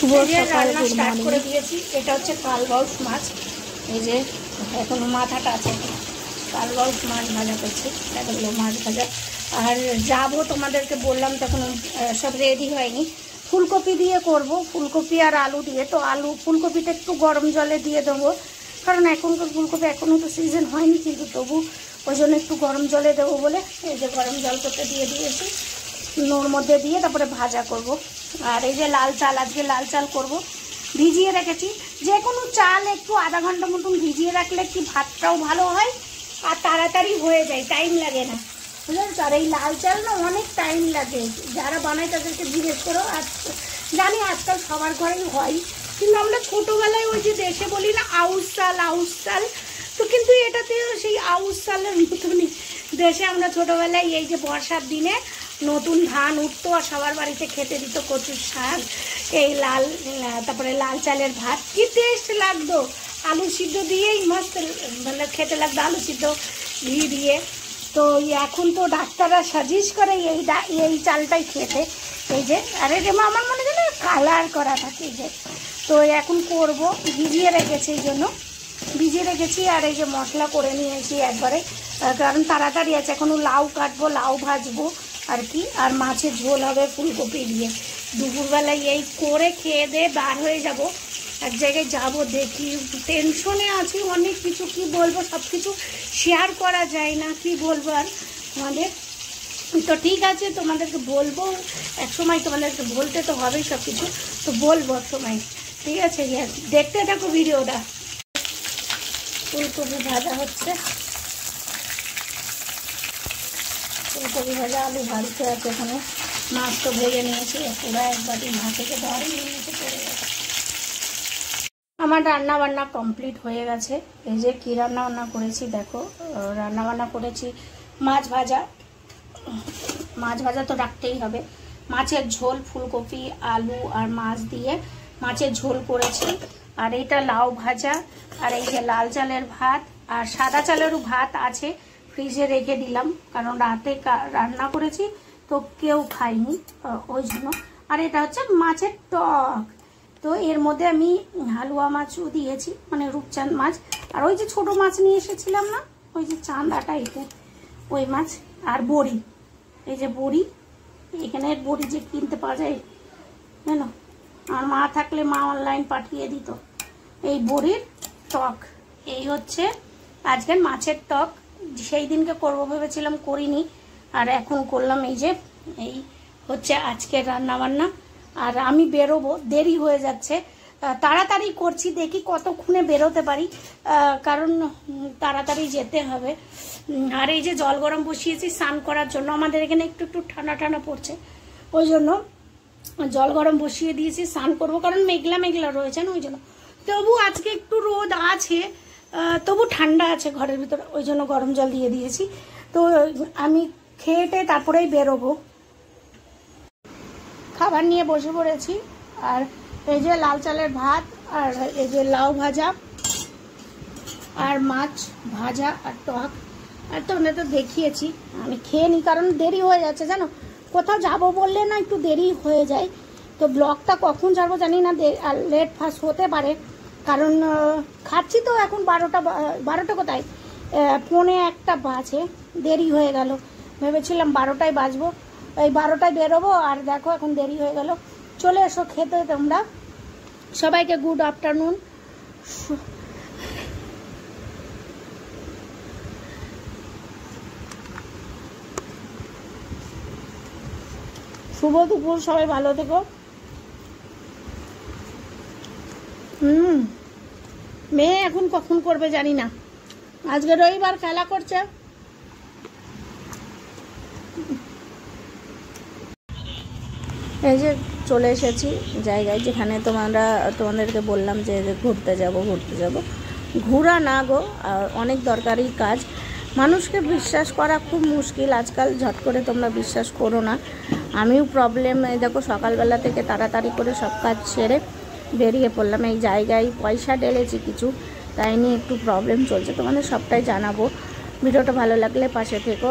শুভ সকাল, good morning. করে দিয়েছি। এটা হচ্ছে কালবাউস মাছ, এই যে এখনো মাথাটা আছে। কালবাউস মাছ ভাজা করছি, এগুলো মাছ ভাজা। আর যাবো তোমাদেরকে বললাম তখন সব রেডি হয়নি, ফুলকপি দিয়ে করব, ফুলকপি আর আলু দিয়ে। তো আলু ফুলকপিটা একটু গরম জলে দিয়ে দেবো, কারণ এখনকার ফুলকপি এখনও তো সিজন হয়নি, কিন্তু তবু ওই জন্য একটু গরম জলে দেবো বলে এই যে গরম জল করতে দিয়ে দিয়েছি। ওর মধ্যে দিয়ে তারপরে ভাজা করব। আর এই যে লাল চাল, আজকে লাল চাল করব, ভিজিয়ে রেখেছি। যে কোনো চাল একটু আধা ঘন্টা মতন ভিজিয়ে রাখলে কি ভাতটাও ভালো হয় আর তাড়াতাড়ি হয়ে যায়, টাইম লাগে না, বুঝলেন তো। আর এই লাল চাল না অনেক টাইম লাগে, যারা বানায় তাদেরকে জিজ্ঞেস করো। আর জানি আজকাল সবার ঘরেই হয়, কিন্তু আমরা ছোটোবেলায় ওই যে দেশে বলি না আউশ চাল, আউশ চাল, তো কিন্তু এটাতেও সেই আউশ চালের মতনই দেশে আমরা ছোটোবেলায় এই যে বর্ষার দিনে নতুন ধান উঠতো আর সবার বাড়িতে খেতে দিত কচুর শাক, এই লাল, তারপরে লাল চালের ভাত, কি টেস্ট লাগতো। আলু সিদ্ধ দিয়েই মস্ত মানে খেতে লাগতো, আলু সিদ্ধ ঘি দিয়ে। তো এখন তো ডাক্তাররা সাজেস্ট করে এই চালটাই খেতে। এই যে আরে রেমা আমার মনে হয় কালার করা থাকে, এই যে তো এখন করব, ভিজিয়ে রেখেছি, এই জন্য ভিজিয়ে রেখেছি। আর এই যে মশলা করে নিয়েছি একবারে, কারণ তাড়াতাড়ি আছে, এখনও লাউ কাটবো, লাউ ভাজবো আর কি, আর মাছের ঝোল হবে ফুলকপি দিয়ে। দুপুরবেলায় এই করে খেয়ে দিয়ে বার হয়ে যাব, এক জায়গায় যাব, দেখি টেনশনে আছি অনেক কিছু, কি বলবো, সব কিছু শেয়ার করা যায় না, কি বলবো আর আমাদের। তো ঠিক আছে, তোমাদেরকে বলবো এক সময়, তোমাদেরকে বলতে তো হবেই সব কিছু, তো বলবো এক সময়, ঠিক আছে। দেখতে থাকো ভিডিওটা। ফুলকপি ভাজা হচ্ছে, ফুলকপি ভাজা, আলু ভাজতে আছে, এখানে মাছ তো ভেজে নিয়েছি, পুরো এক বাটি মাছ থেকে ধরে নিয়েছে পড়ে গেছে। আমার রান্না বান্না কমপ্লিট হয়ে গেছে। এই যে কী রান্না বান্না করেছি দেখো, রান্না বান্না করেছি মাছ ভাজা, মাছ ভাজা তো রাখতেই হবে, মাছের ঝোল, ফুলকপি আলু আর মাছ দিয়ে মাছের ঝোল করেছি। আর এটা লাউ ভাজা, আর এই যে লাল চালের ভাত, আর সাদা চালেরও ভাত আছে, ফ্রিজে রেখে দিলাম, কারণ রাতে রান্না করেছি তো কেউ খায়নি ওই জন্য। আর এটা হচ্ছে মাছের টক, তো এর মধ্যে আমি হালুয়া মাছও দিয়েছি, মানে রূপচাঁদ মাছ, আর ওই যে ছোট মাছ নিয়ে এসেছিলাম না, ওই যে চান্দা টাইপের ওই মাছ, আর বড়ি, এই যে বড়ি, এখানে বড়ি যে কিনতে পাওয়া যায় জানো, আর মা থাকলে মা অনলাইন পাঠিয়ে দিত। এই বড়ির টক, এই হচ্ছে আজকের মাছের টক। সেই দিনকে করবো ভেবেছিলাম, করিনি, আর এখন করলাম। এই যে এই হচ্ছে আজকের রান্না বান্না। আর আমি বেরোবো, দেরি হয়ে যাচ্ছে, তাড়াতাড়ি করছি, দেখি কতক্ষণে বেরোতে পারি, কারণ তাড়াতাড়ি যেতে হবে। আর এই যে জল গরম বসিয়েছি স্নান করার জন্য, আমাদের এখানে একটু একটু ঠান্ডা ঠান্ডা পড়ছে, ওই জন্য জল গরম বসিয়ে দিয়েছি, স্নান করবো, কারণ মেঘলা মেঘলা রয়েছে না, ওই জন্য। তবু আজকে একটু রোদ আছে, তবু ঠান্ডা আছে ঘরের ভিতরে, ওই জন্য গরম জল দিয়ে দিয়েছি। তো আমি খেয়ে তারপরেই বেরোবো। খাবার নিয়ে বসে পড়েছি, আর এই যে লাল চালের ভাত, আর এই যে লাউ ভাজা, আর মাছ ভাজা, আর টক। আর তোমরা তো দেখিয়েছি, আমি খেয়ে নিই, কারণ দেরি হয়ে যাচ্ছে জানো, কোথাও যাবো বললে না একটু দেরি হয়ে যায়। তো ব্লগটা কখন যাবো জানি না, আর লেট ফাস্ট হতে পারে, কারণ খাচ্ছি তো এখন 12টা কোথায়, 12:45 বাজে, দেরি হয়ে গেল। ভেবেছিলাম 12টায় বাজবো, এই 12টায় বেরোবো, আর দেখো এখন দেরি হয়ে গেল। চলে এসো খেতে তোমরা, সবাইকে গুড আফটারনুন। শুভ দুপুর, সবাই ভালো থেকো। মেয়ে এখন কখন করবে জানি না, আজকে রবিবার খেলা করছে। এই যে চলে এসেছি জায়গায়, যেখানে তোমাদেরকে বললাম যে ঘুরতে যাব, ঘোরা না গো, অনেক দরকারি কাজ। মানুষকে বিশ্বাস করা খুব মুশকিল আজকাল, ঝট করে তোমরা বিশ্বাস করো না। আমিও প্রবলেম, দেখো সকালবেলা থেকে তাড়াতাড়ি করে সব কাজ সেরে বেরিয়ে পড়লাম। এই জায়গায় পয়সা ঢেলেছি কিছু, তাই নিয়ে একটু প্রবলেম চলছে, তোমাদের সবটাই জানাবো। ভিডিওটা ভালো লাগলে পাশে থেকো।